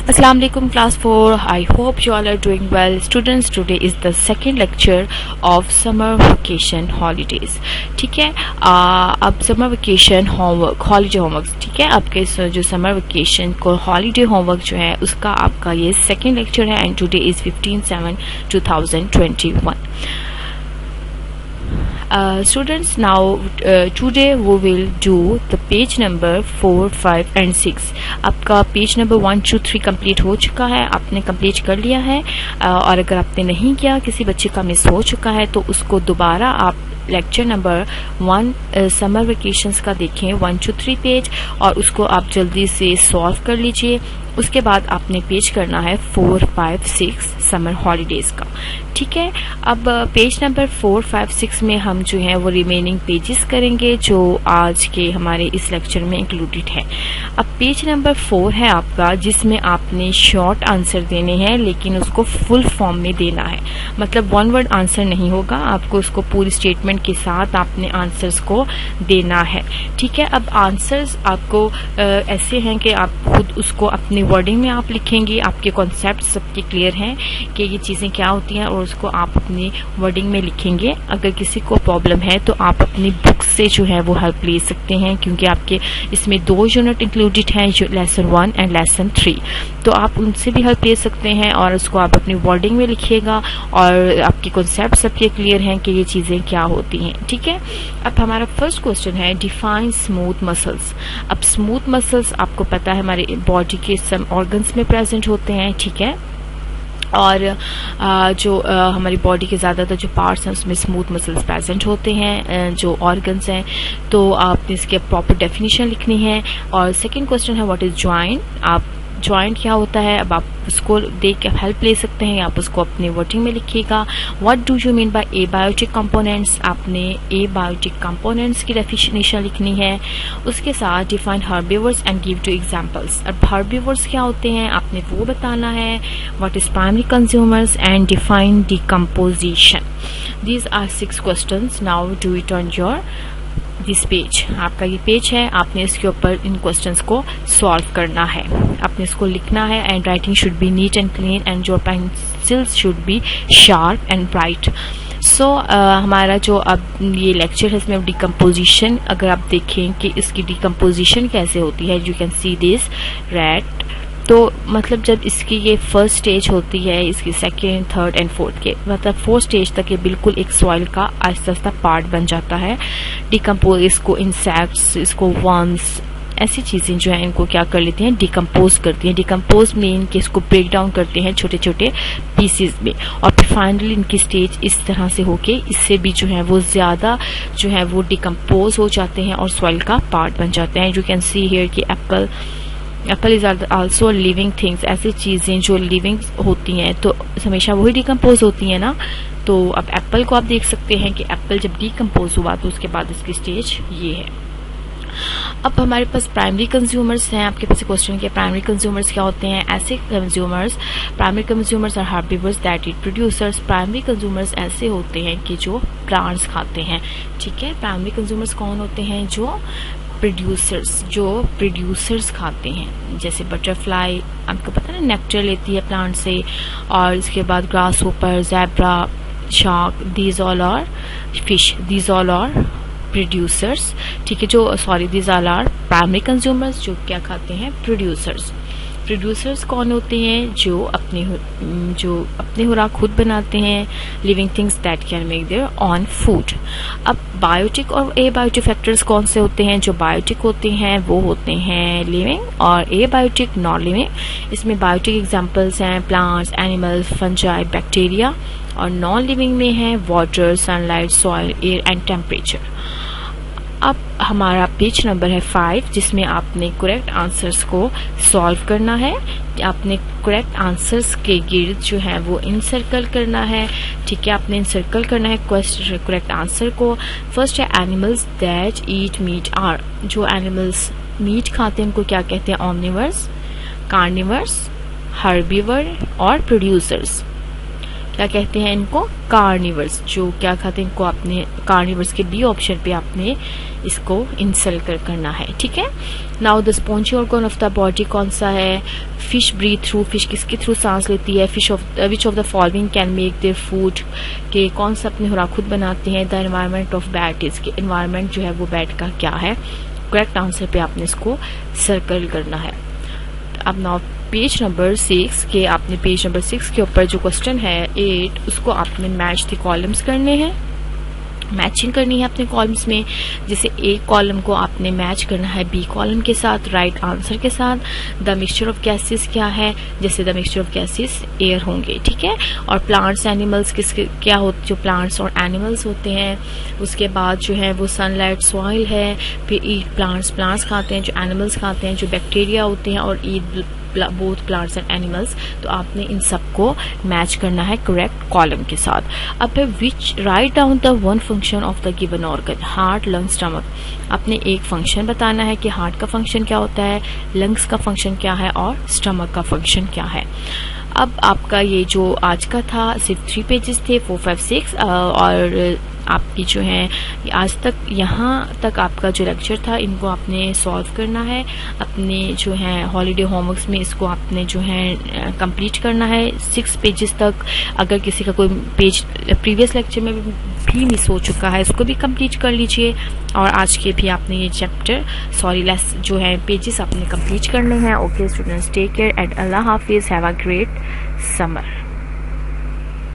Assalamu alaikum class 4. I hope you all are doing well. Students, today is the second lecture of summer vacation holidays. ठीक है, अब summer vacation homework, holiday homework, ठीक है, आपके जो summer vacation को holiday homework जो है उसका आपका ये सेकेंड लेक्चर है and today is 15/7/2021. Students, now today we will do the page number 4, 5 and 6. आपका पेज नंबर 1, 2, 3 कंप्लीट हो चुका है, आपने कंप्लीट कर लिया है, और अगर आपने नहीं किया, किसी बच्चे का मिस हो चुका है तो उसको दोबारा आप लेक्चर नंबर 1 समर वेकेशंस का देखें 1, 2, 3 पेज, और उसको आप जल्दी से सॉल्व कर लीजिए. उसके बाद आपने पेज करना है 4, 5, 6 समर हॉलीडेज का. ठीक है, अब पेज नंबर 4, 5, 6 में हम जो है वो रिमेनिंग पेजेस करेंगे जो आज के हमारे इस लेक्चर में इंक्लूडेड है. अब पेज नंबर 4 है आपका, जिसमें आपने शॉर्ट आंसर देने हैं लेकिन उसको फुल फॉर्म में देना है. मतलब वन वर्ड आंसर नहीं होगा, आपको उसको पूरी स्टेटमेंट के साथ आपने आंसर्स को देना है. ठीक है, अब आंसर्स आपको ऐसे हैं कि आप खुद उसको अपनी वर्डिंग में आप लिखेंगे. आपके कॉन्सेप्ट सबके क्लियर हैं कि ये चीजें क्या होती हैं, और उसको आप अपनी वर्डिंग में लिखेंगे. अगर किसी को प्रॉब्लम है तो आप अपनी बुक से जो है वो हेल्प ले सकते हैं, क्योंकि आपके इसमें 2 यूनिट इंक्लूडेड हैं, लेसन 1 एंड लेसन 3, तो आप उनसे भी हेल्प ले सकते हैं और उसको आप अपनी वर्डिंग में लिखिएगा और आपके कॉन्सेप्ट सबके क्लियर हैं कि ये चीजें क्या होती हैं. ठीक है, अब हमारा फर्स्ट क्वेश्चन है डिफाइन स्मूथ मसल्स. अब स्मूथ मसल्स आपको पता है हमारे बॉडी के सम ऑर्गन्स में प्रेजेंट होते हैं. ठीक है, और जो हमारी बॉडी के ज़्यादातर जो पार्ट्स हैं उसमें स्मूथ मसल्स प्रेजेंट होते हैं, जो ऑर्गन्स हैं. तो आपने इसके प्रॉपर डेफिनेशन लिखनी है. और सेकंड क्वेश्चन है व्हाट इज जॉइंट. आप जॉइंट क्या होता है, अब आप उसको देख के हेल्प ले सकते हैं, आप उसको अपने वर्डिंग में लिखिएगा. What do you mean by abiotic components. आपने एबायोटिक कंपोनेंट्स की डेफिनेशन लिखनी है. उसके साथ define herbivores and give 2 examples. अब हर्बीवर्स क्या होते हैं आपने वो बताना है. What is primary consumers and define decomposition. These are 6 questions. Now do it on your this page. आपका ये पेज है, आपने इसके ऊपर इन क्वेश्चंस को सॉल्व करना है, आपने इसको लिखना है. And writing should be neat and clean and your pencils should be sharp and bright. So हमारा जो अब ये लेक्चर है इसमें डिकम्पोजिशन, अगर आप देखें कि इसकी डिकम्पोजिशन कैसे होती है, you can see this red. तो मतलब जब इसकी ये फर्स्ट स्टेज होती है, इसकी सेकेंड, थर्ड एंड फोर्थ के मतलब 4 स्टेज तक ये बिल्कुल एक सॉइल का आहिस्ता आहिस्ता पार्ट बन जाता है. डिकम्पोज, इसको इंसेक्ट्स, इसको वर्म्स, ऐसी चीजें जो है इनको क्या कर लेती हैं, डिकम्पोज करती हैं. डिकम्पोज मीन कि इसको ब्रेक डाउन करते हैं छोटे छोटे पीसेस में, और फिर फाइनली इनकी स्टेज इस तरह से होके इससे भी जो है वो ज्यादा जो है वो डिकम्पोज हो जाते हैं और सॉइल का पार्ट बन जाते हैं. यू कैन सी हियर कि Apple is also living things. ऐसी चीजें जो लिविंग होती हैं तो हमेशा वही डिकम्पोज होती हैं ना. तो अब एप्पल को आप देख सकते हैं कि एप्पल जब डिकम्पोज हुआ तो उसके बाद इसकी स्टेज ये है. अब हमारे पास प्राइमरी कंज्यूमर्स हैं. आपके पास क्वेश्चन के प्राइमरी कंज्यूमर्स क्या होते हैं. ऐसे consumers, primary consumers are herbivores that eat producers. Primary consumers ऐसे होते हैं कि जो प्लांट्स खाते हैं. ठीक है, प्राइमरी कंज्यूमर्स कौन होते हैं, जो प्रोड्यूसर्स खाते हैं. जैसे बटरफ्लाई, आपको पता है ना, नेक्टर लेती है प्लांट से. और इसके बाद grasshopper, zebra, shark, these all are fish, these all are producers. ठीक है, these all are primary consumers जो क्या खाते हैं, प्रोड्यूसर्स. प्रोड्यूसर्स कौन होते हैं, जो अपने खुराक खुद बनाते हैं. Living things that can make their on food. अब बायोटिक और एबायोटिक फैक्टर्स कौन से होते हैं. जो बायोटिक होते हैं वो होते हैं लिविंग, और एबायोटिक नॉन लिविंग. इसमें बायोटिक एग्जांपल्स हैं प्लांट्स, एनिमल्स, फंजाई, बैक्टीरिया. और नॉन लिविंग में है water, sunlight, soil, air and temperature. अब हमारा पेज नंबर है 5, जिसमें आपने करेक्ट आंसर्स को सॉल्व करना है. आपने करेक्ट आंसर्स के गिर्द जो है वो इनसर्कल करना है. ठीक है, आपने इनसर्कल करना है करेक्ट आंसर को. फर्स्ट है animals that eat meat are. जो एनिमल्स मीट खाते हैं उनको क्या कहते हैं, ऑमनिवर्स, कार्निवर्स, हर्बीवर और प्रोड्यूसर्स. क्या कहते हैं इनको, कार्निवर्स, जो क्या खाते हैं इनको आपने कार्निवर्स के बी ऑप्शन पे आपने इसको इंसल्ट करना है, ठीक है। Now the spongy organ of the body कौन सा है, फिश ब्रीथ थ्रू, फिश किसके थ्रू सांस लेती है, fish of which of the following can make their food, के कौन सा अपने खुराक खुद बनाते हैं, the environment of bat is, के एनवायरमेंट जो है वो बैट का क्या है। करेक्ट आंसर पे आपने इसको सर्कल करना है। अब नाउ पेज नंबर 6 के आपने पेज नंबर 6 के ऊपर जो क्वेश्चन है 8, उसको आपने मैच द कॉलम्स करने हैं, मैचिंग करनी है अपने कॉलम्स में। जैसे ए कॉलम को आपने मैच करना है बी कॉलम के साथ, राइट आंसर के साथ। द मिक्सचर ऑफ गैसेस क्या है, जैसे the mixture of gases air होंगे, ठीक है। और प्लांट्स एनिमल्स किसके क्या होते, जो प्लांट्स और एनिमल्स होते हैं। उसके बाद जो है वो सनलाइट सॉइल है, फिर ईट प्लांट्स खाते हैं, जो एनिमल्स खाते हैं, जो बैक्टीरिया होते हैं, और eat both plants and animals. तो आपने इन सबको मैच करना है करेक्ट कॉलम के साथ। अब है which write down the one function of the given organ, heart, lungs, stomach. आपने एक फंक्शन बताना है कि हार्ट का फंक्शन क्या होता है, लंग्स का फंक्शन क्या है और स्टमक का फंक्शन क्या है। अब आपका ये जो आज का था सिर्फ 3 पेजेस थे, 4, 5, 6 और आपकी जो है आज तक यहाँ तक आपका जो लेक्चर था इनको आपने सॉल्व करना है। अपने जो है हॉलीडे होमवर्क्स में इसको आपने जो है कंप्लीट करना है 6 पेजेस तक। अगर किसी का कोई पेज प्रीवियस लेक्चर में भी मिस हो चुका है उसको भी कंप्लीट कर लीजिए। और आज के भी आपने ये चैप्टर लेस जो है पेजेस आपने कंप्लीट करने हैं। Okay students, take care and अल्लाह हाफिज, हैव अ ग्रेट समर।